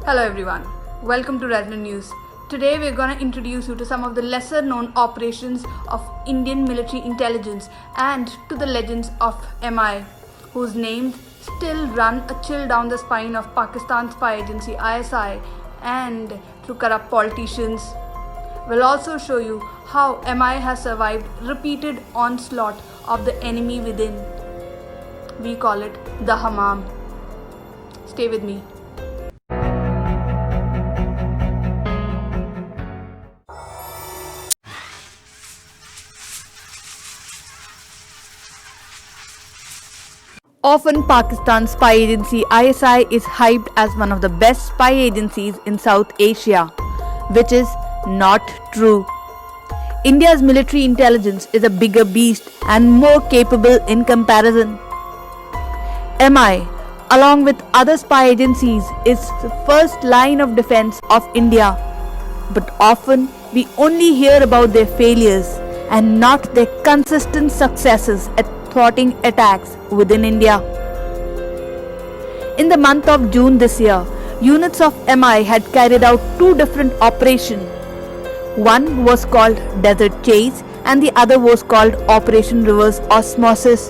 Hello everyone, welcome to Resonant News. Today we're going to introduce you to some of the lesser known operations of Indian military intelligence and to the legends of MI, whose names still run a chill down the spine of Pakistan's spy agency ISI and to corrupt politicians. We'll also show you how MI has survived repeated onslaught of the enemy within. We call it the Hammam. Stay with me. Often Pakistan's spy agency ISI is hyped as one of the best spy agencies in South Asia, which is not true. India's military intelligence is a bigger beast and more capable in comparison. MI, along with other spy agencies, is the first line of defense of India. But often we only hear about their failures and not their consistent successes at thwarting attacks within India. In the month of June this year, units of MI had carried out two different operations. One was called Desert Chase and the other was called Operation Reverse Osmosis.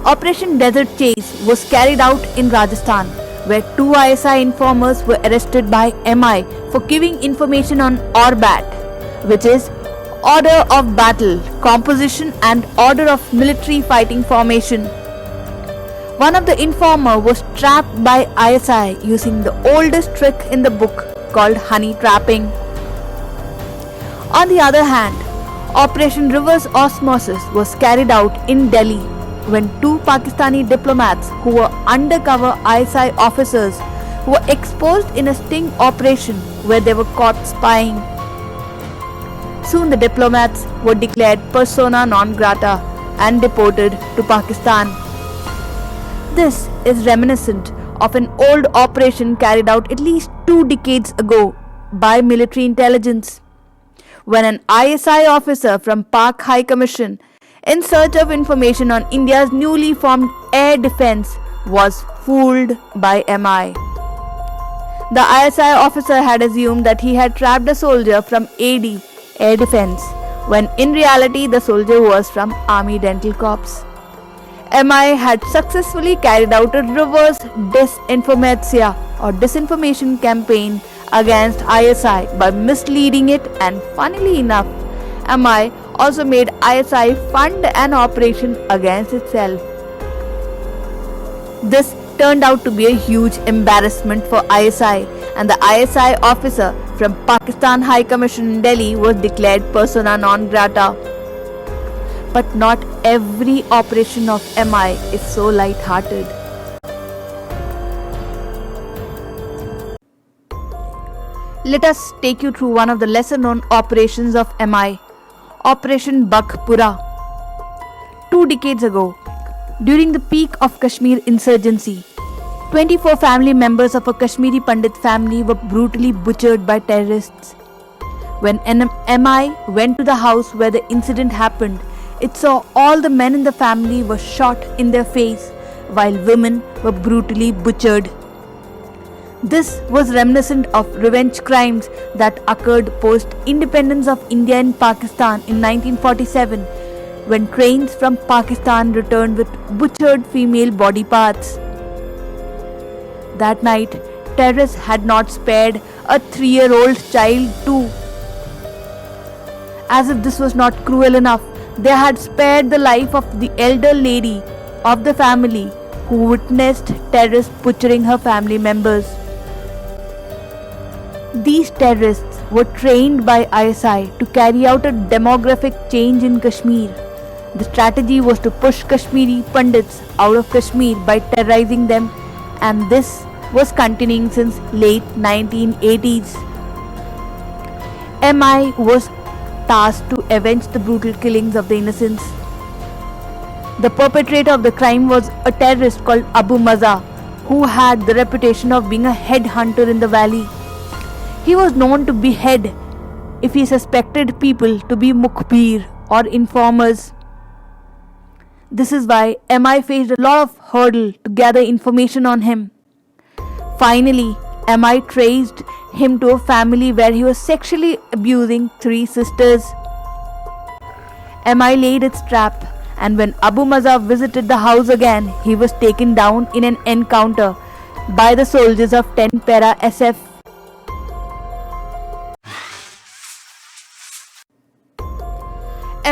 Operation Desert Chase was carried out in Rajasthan, where two ISI informers were arrested by MI for giving information on ORBAT, which is Order of Battle, Composition and Order of Military Fighting Formation. One of the informer was trapped by ISI using the oldest trick in the book called honey trapping. On the other hand, Operation Reverse Osmosis was carried out in Delhi when two Pakistani diplomats who were undercover ISI officers were exposed in a sting operation where they were caught spying. Soon the diplomats were declared persona non grata and deported to Pakistan. This is reminiscent of an old operation carried out at least 2 decades ago by military intelligence, when an ISI officer from Pak High Commission in search of information on India's newly formed air defense was fooled by MI. The ISI officer had assumed that he had trapped a soldier from AD, Air Defense, when in reality the soldier was from Army Dental Corps. MI had successfully carried out a reverse disinformation campaign against ISI by misleading it, and funnily enough, MI also made ISI fund an operation against itself. This turned out to be a huge embarrassment for ISI, and the ISI officer from Pakistan High Commission in Delhi was declared persona non grata. But not every operation of MI is so light-hearted. Let us take you through one of the lesser-known operations of MI, Operation Baghpura. 2 decades ago, during the peak of Kashmir insurgency, 24 family members of a Kashmiri Pandit family were brutally butchered by terrorists. When MI went to the house where the incident happened, it saw all the men in the family were shot in their face, while women were brutally butchered. This was reminiscent of revenge crimes that occurred post-independence of India and Pakistan in 1947, when trains from Pakistan returned with butchered female body parts. That night, terrorists had not spared a 3-year-old child too. As if this was not cruel enough, they had spared the life of the elder lady of the family who witnessed terrorists butchering her family members. These terrorists were trained by ISI to carry out a demographic change in Kashmir. The strategy was to push Kashmiri Pandits out of Kashmir by terrorizing them, and this was continuing since late 1980s. MI was tasked to avenge the brutal killings of the innocents. The perpetrator of the crime was a terrorist called Abu Maza, who had the reputation of being a headhunter in the valley. He was known to behead if he suspected people to be mukhbir or informers. This is why MI faced a lot of hurdle to gather information on him. Finally, MI traced him to a family where he was sexually abusing 3 sisters. MI laid its trap, and when Abu Maza visited the house again, he was taken down in an encounter by the soldiers of 10 Para SF.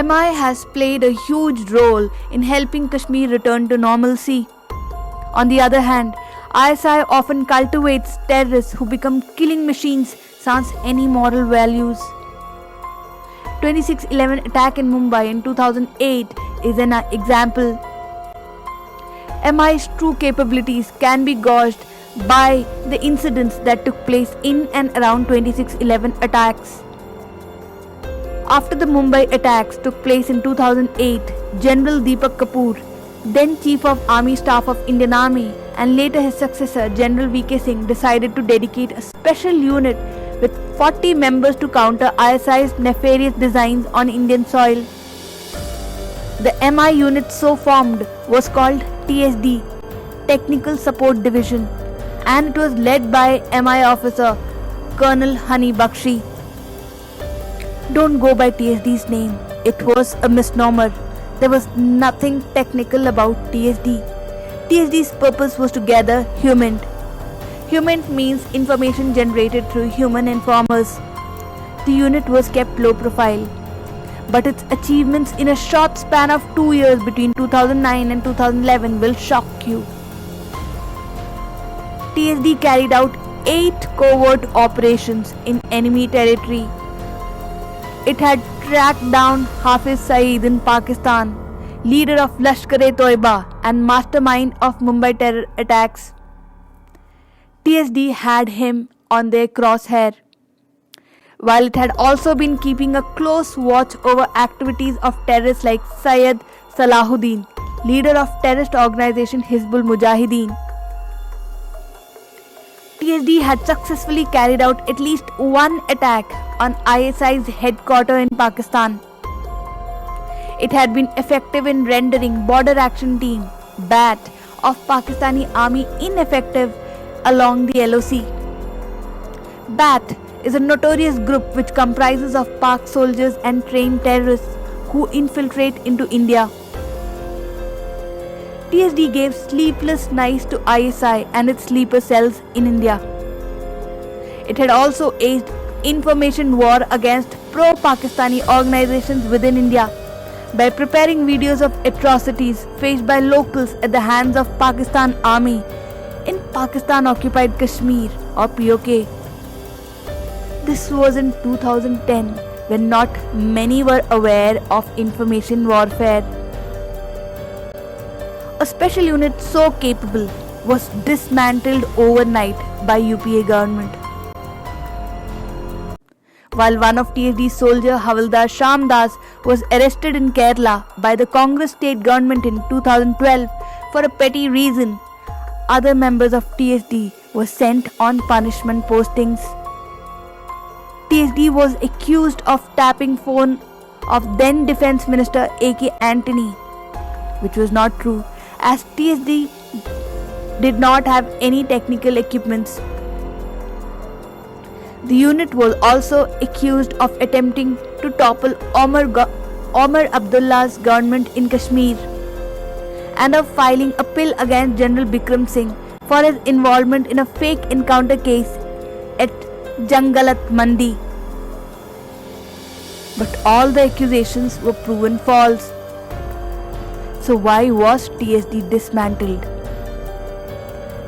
MI has played a huge role in helping Kashmir return to normalcy. On the other hand, ISI often cultivates terrorists who become killing machines sans any moral values. 26/11 attack in Mumbai in 2008 is an example. MI's true capabilities can be gauged by the incidents that took place in and around 26/11 attacks. After the Mumbai attacks took place in 2008, General Deepak Kapoor, then Chief of Army Staff of Indian Army and later his successor General VK Singh, decided to dedicate a special unit with 40 members to counter ISI's nefarious designs on Indian soil. The MI unit so formed was called TSD, Technical Support Division, and it was led by MI officer Colonel Hani Bakshi. Don't go by TSD's name, it was a misnomer. There was nothing technical about TSD. TSD's purpose was to gather HUMINT. HUMINT means information generated through human informers. The unit was kept low profile, but its achievements in a short span of 2 years between 2009 and 2011 will shock you. TSD carried out 8 covert operations in enemy territory. It had tracked down Hafiz Saeed in Pakistan, leader of Lashkar-e-Toiba and mastermind of Mumbai terror attacks. TSD had him on their crosshair, while it had also been keeping a close watch over activities of terrorists like Syed Salahuddin, leader of terrorist organization Hizbul Mujahideen. TSD had successfully carried out at least one attack on ISI's headquarters in Pakistan. It had been effective in rendering Border Action Team (BAT) of Pakistani Army ineffective along the LOC. BAT is a notorious group which comprises of Pak soldiers and trained terrorists who infiltrate into India. TSD gave sleepless nights to ISI and its sleeper cells in India. It had also waged information war against pro-Pakistani organizations within India by preparing videos of atrocities faced by locals at the hands of Pakistan Army in Pakistan-occupied Kashmir or POK. This was in 2010 when not many were aware of information warfare. A special unit so capable was dismantled overnight by UPA government. While one of TSD's soldier Havildar Shamdas was arrested in Kerala by the Congress state government in 2012 for a petty reason, other members of TSD were sent on punishment postings. TSD was accused of tapping phone of then Defence Minister A.K. Antony, which was not true, as TSD did not have any technical equipments. The unit was also accused of attempting to topple Omar Abdullah's government in Kashmir and of filing a appeal against General Bikram Singh for his involvement in a fake encounter case at Jangalat Mandi. But all the accusations were proven false. So why was TSD dismantled?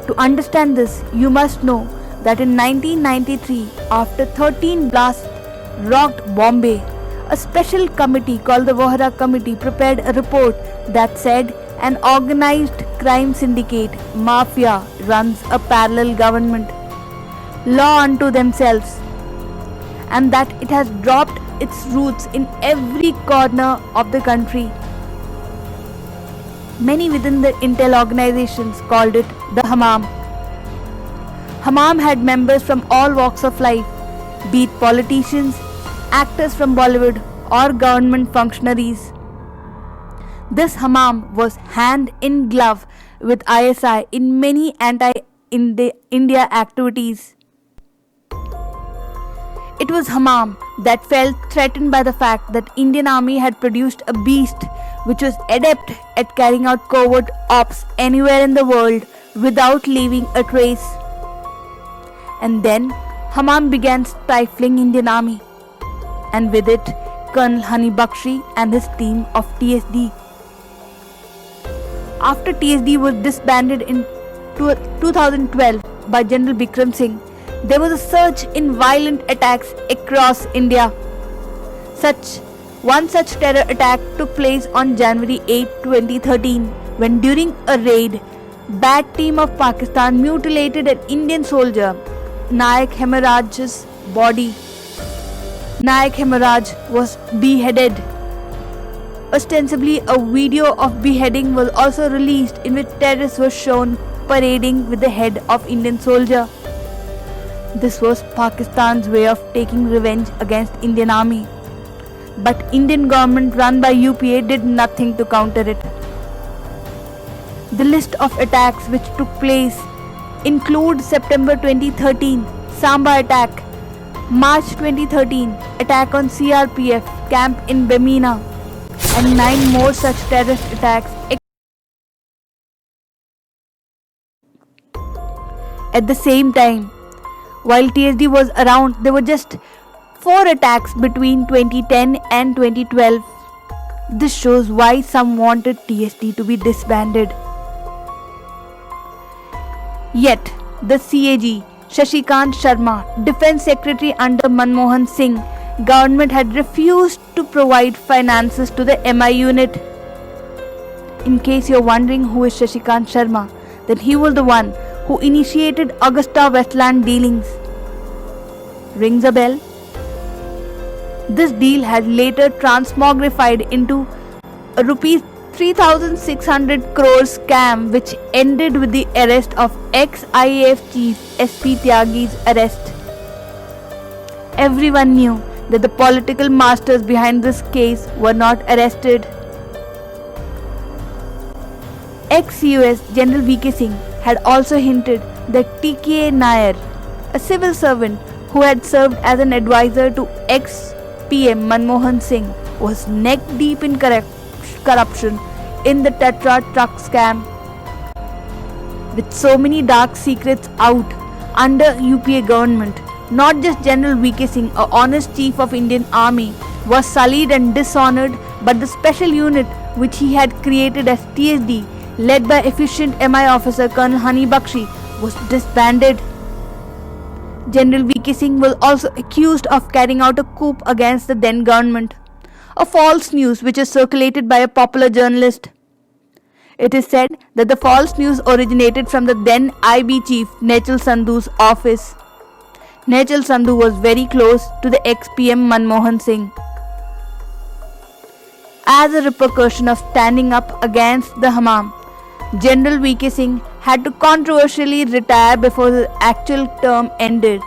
To understand this, you must know that in 1993, after 13 blasts rocked Bombay, a special committee called the Vohra Committee prepared a report that said an organized crime syndicate, mafia, runs a parallel government, law unto themselves, and that it has dropped its roots in every corner of the country. Many within the intel organizations called it the Hammam. Hammam had members from all walks of life, be it politicians, actors from Bollywood or government functionaries. This Hammam was hand in glove with ISI in many India activities. It was Hammam that felt threatened by the fact that Indian army had produced a beast which was adept at carrying out covert ops anywhere in the world without leaving a trace. And then Hammam began stifling Indian army, and with it Colonel Hani Bakshi and his team of TSD. After TSD was disbanded in 2012 by General Bikram Singh, there was a surge in violent attacks across India. One such terror attack took place on January 8, 2013, when during a raid, Bat team of Pakistan mutilated an Indian soldier, Nayak Hemaraj's body. Nayak Hemaraj was beheaded. Ostensibly, a video of beheading was also released in which terrorists were shown parading with the head of Indian soldier. This was Pakistan's way of taking revenge against Indian army. But Indian government run by UPA did nothing to counter it. The list of attacks which took place include September 2013 Samba attack, March 2013 attack on CRPF camp in Bamina, and 9 more such terrorist attacks. At the same time, while TSD was around, there were just 4 attacks between 2010 and 2012. This shows why some wanted TSD to be disbanded. Yet, the CAG, Shashikant Sharma, Defence Secretary under Manmohan Singh, government had refused to provide finances to the MI unit. In case you're wondering who is Shashikant Sharma, then he was the one who initiated Augusta Westland dealings. Rings a bell? This deal had later transmogrified into a rupees 3,600 crore scam which ended with the arrest of ex-IAF chief SP Tyagi's arrest. Everyone knew that the political masters behind this case were not arrested. Ex-US General VK Singh had also hinted that TK Nair, a civil servant who had served as an advisor to ex-PM Manmohan Singh, was neck deep in corruption in the Tatra truck scam. With so many dark secrets out under UPA government, not just General VK Singh, a honest chief of Indian Army, was sullied and dishonored, but the special unit which he had created as TSD, led by efficient MI officer Colonel Hani Bakshi, was disbanded. General VK Singh was also accused of carrying out a coup against the then government, a false news which is circulated by a popular journalist. It is said that the false news originated from the then IB chief Nechal Sandhu's office. Nechal Sandhu was very close to the ex-PM Manmohan Singh. As a repercussion of standing up against the Hammam, General VK Singh had to controversially retire before his actual term ended,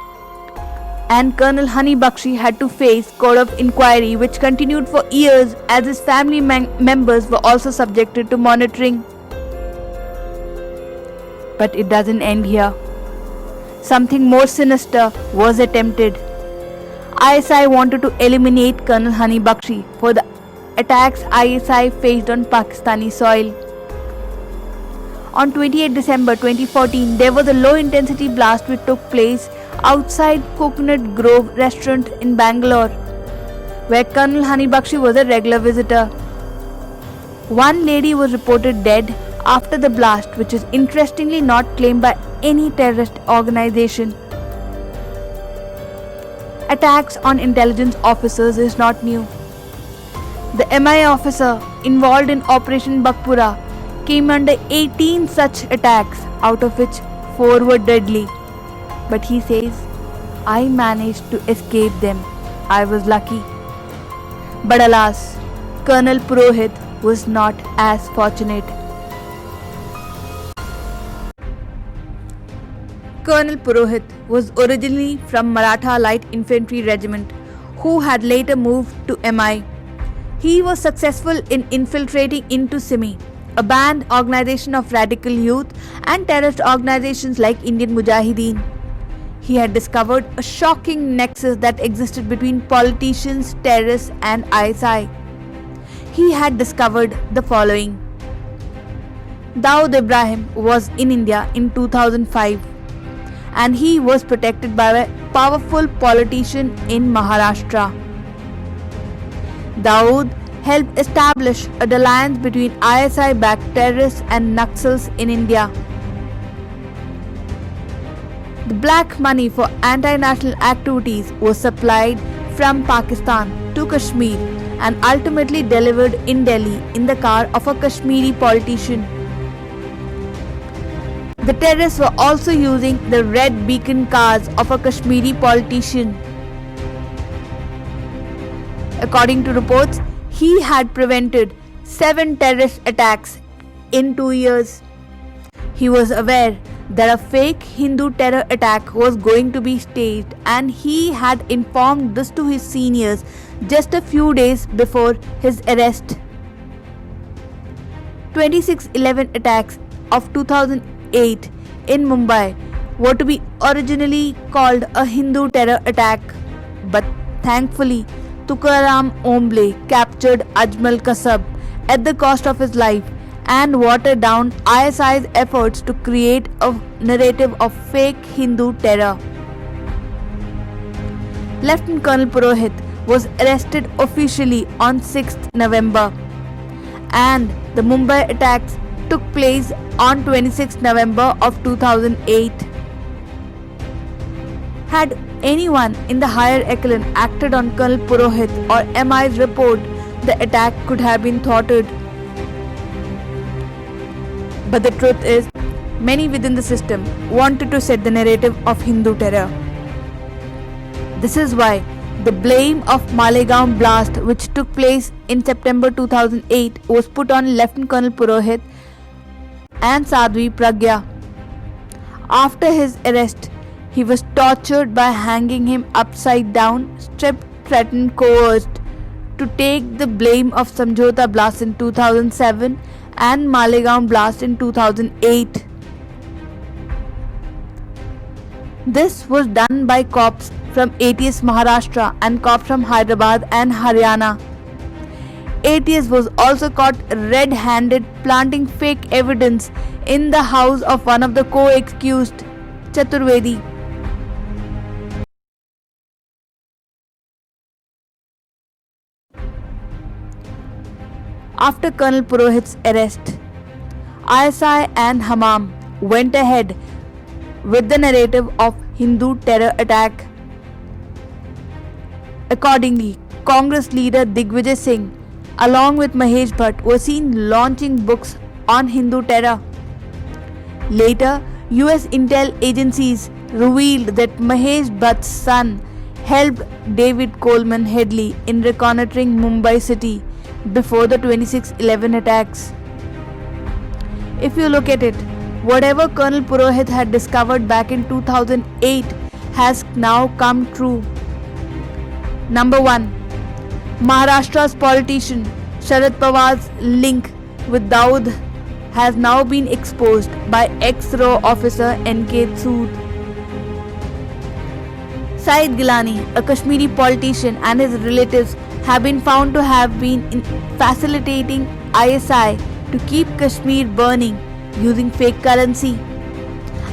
and Colonel Hani Bakshi had to face court of inquiry which continued for years as his family members were also subjected to monitoring. But it doesn't end here. Something more sinister was attempted. ISI wanted to eliminate Colonel Hani Bakshi for the attacks ISI faced on Pakistani soil. On 28 December 2014, there was a low-intensity blast which took place outside Coconut Grove restaurant in Bangalore, where Colonel Hani Bakshi was a regular visitor. One lady was reported dead after the blast, which is interestingly not claimed by any terrorist organization. Attacks on intelligence officers is not new. The MI officer involved in Operation Bakpura came under 18 such attacks, out of which 4 were deadly. But he says, I managed to escape them. I was lucky. But alas, Colonel Purohit was not as fortunate. Colonel Purohit was originally from Maratha Light Infantry Regiment, who had later moved to MI. He was successful in infiltrating into Simi a banned organization of radical youth and terrorist organizations like Indian Mujahideen. He had discovered a shocking nexus that existed between politicians, terrorists, and ISI. He had discovered the following. Dawood Ibrahim was in India in 2005 and he was protected by a powerful politician in Maharashtra. Dawood helped establish a alliance between ISI-backed terrorists and Naxals in India. The black money for anti-national activities was supplied from Pakistan to Kashmir and ultimately delivered in Delhi in the car of a Kashmiri politician. The terrorists were also using the red beacon cars of a Kashmiri politician. According to reports, he had prevented 7 terrorist attacks in 2 years. He was aware that a fake Hindu terror attack was going to be staged and he had informed this to his seniors just a few days before his arrest. 26/11 attacks of 2008 in Mumbai were to be originally called a Hindu terror attack, but thankfully Tukaram Omble captured Ajmal Kasab at the cost of his life and watered down ISI's efforts to create a narrative of fake Hindu terror. Lieutenant Colonel Purohit was arrested officially on 6th November and the Mumbai attacks took place on 26th November of 2008. Had anyone in the higher echelon acted on Colonel Purohit or MI's report, the attack could have been thwarted. But the truth is, many within the system wanted to set the narrative of Hindu terror. This is why the blame of Malegaon blast, which took place in September 2008, was put on Lieutenant Colonel Purohit and Sadhvi Pragya. After his arrest, he was tortured by hanging him upside down, stripped, threatened, coerced to take the blame of Samjhota blast in 2007 and Malegaon blast in 2008. This was done by cops from ATS Maharashtra and cops from Hyderabad and Haryana. ATS was also caught red-handed planting fake evidence in the house of one of the co-accused, Chaturvedi. After Colonel Purohit's arrest, ISI and Hammam went ahead with the narrative of Hindu terror attack. Accordingly, Congress leader Digvijay Singh along with Mahesh Bhatt were seen launching books on Hindu terror. Later, US intel agencies revealed that Mahesh Bhatt's son helped David Coleman Headley in reconnoitering Mumbai city before the 26/11 attacks. If you look at it, whatever Colonel Purohit had discovered back in 2008 has now come true. Number 1. Maharashtra's politician Sharad Pawar's link with Dawood has now been exposed by ex-RAW officer N.K. Sood. Saeed Gilani, a Kashmiri politician, and his relatives have been found to have been facilitating ISI to keep Kashmir burning using fake currency.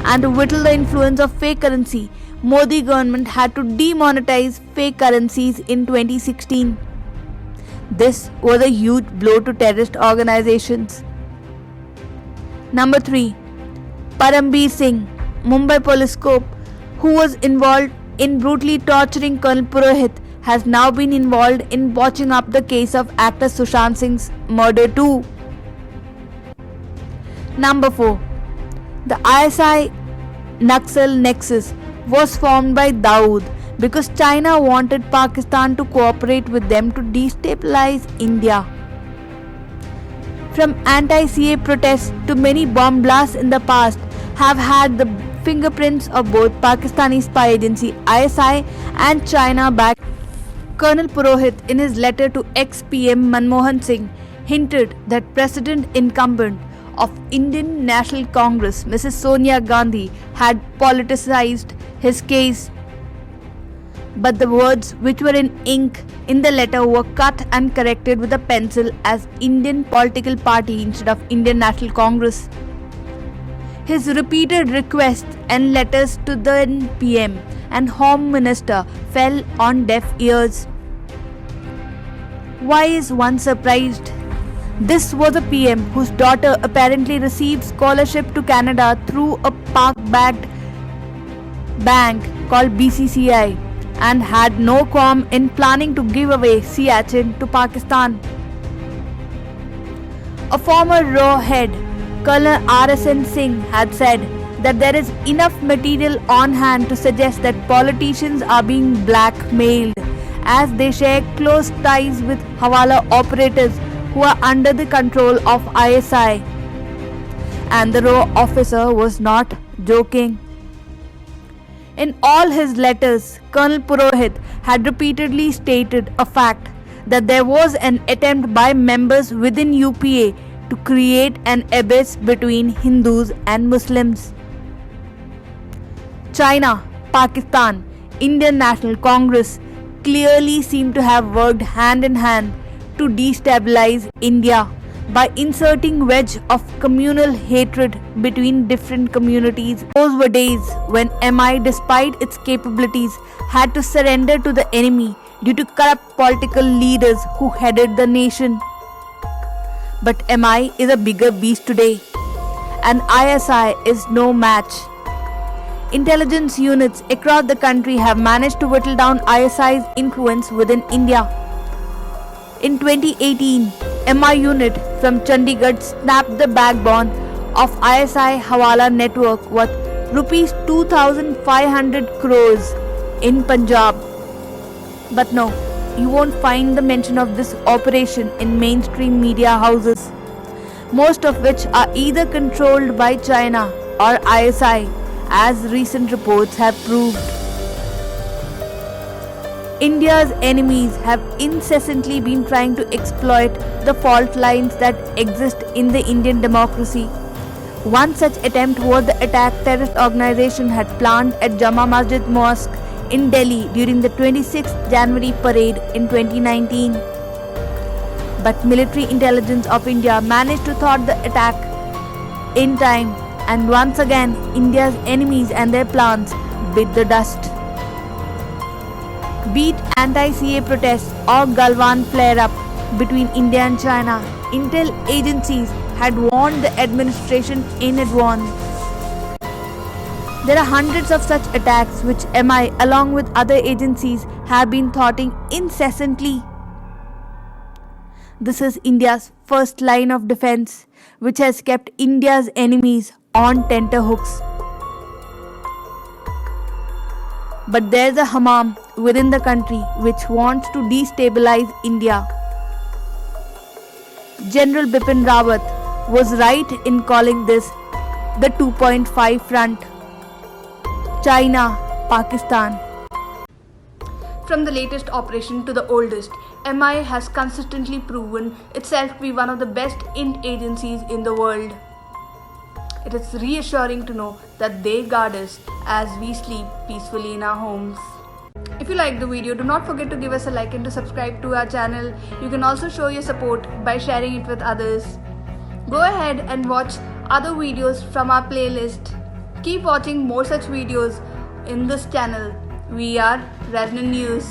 And to whittle the influence of fake currency, Modi government had to demonetize fake currencies in 2016. This was a huge blow to terrorist organizations. Number 3. Parambir Singh, Mumbai police cop, who was involved in brutally torturing Colonel Purohit, has now been involved in watching up the case of actor Sushant Singh's murder too. Number 4. The ISI Naxal nexus was formed by Dawood because China wanted Pakistan to cooperate with them to destabilize India. From anti-CA protests to many bomb blasts in the past have had the fingerprints of both Pakistani spy agency ISI and China-backed Colonel Purohit. In his letter to ex-PM Manmohan Singh, hinted that President incumbent of Indian National Congress, Mrs. Sonia Gandhi, had politicized his case. But the words which were in ink in the letter were cut and corrected with a pencil as Indian Political Party instead of Indian National Congress. His repeated requests and letters to the PM and Home Minister fell on deaf ears. Why is one surprised? This was a PM whose daughter apparently received scholarship to Canada through a Pak-backed bank called BCCI and had no qualm in planning to give away Siachen to Pakistan. A former RAW head, Colonel RSN Singh, had said that there is enough material on hand to suggest that politicians are being blackmailed as they share close ties with Hawala operators who are under the control of ISI. And the RAW officer was not joking. In all his letters, Colonel Purohit had repeatedly stated a fact that there was an attempt by members within UPA to create an abyss between Hindus and Muslims. China, Pakistan, Indian National Congress clearly seem to have worked hand in hand to destabilize India by inserting wedge of communal hatred between different communities. Those were days when MI, despite its capabilities, had to surrender to the enemy due to corrupt political leaders who headed the nation. But MI is a bigger beast today, and ISI is no match. Intelligence units across the country have managed to whittle down ISI's influence within India. In 2018, MI unit from Chandigarh snapped the backbone of ISI Hawala network worth rupees 2,500 crores in Punjab. But no, you won't find the mention of this operation in mainstream media houses, most of which are either controlled by China or ISI, as recent reports have proved. India's enemies have incessantly been trying to exploit the fault lines that exist in the Indian democracy. One such attempt was the attack terrorist organization had planned at Jama Masjid Mosque in Delhi during the 26th January parade in 2019. But military intelligence of India managed to thwart the attack in time, and once again India's enemies and their plans bit the dust. Be it anti-CA protests or Galwan flare-up between India and China, intel agencies had warned the administration in advance. There are hundreds of such attacks which MI, along with other agencies, have been thwarting incessantly. This is India's first line of defense, which has kept India's enemies on tenterhooks. But there's a Hammam within the country which wants to destabilize India. General Bipin Rawat was right in calling this the 2.5 front. China, Pakistan. From the latest operation to the oldest, MI has consistently proven itself to be one of the best int agencies in the world. It is reassuring to know that they guard us as we sleep peacefully in our homes. If you liked the video, do not forget to give us a like and to subscribe to our channel. You can also show your support by sharing it with others. Go ahead and watch other videos from our playlist. Keep watching more such videos in this channel. We are Resonant News.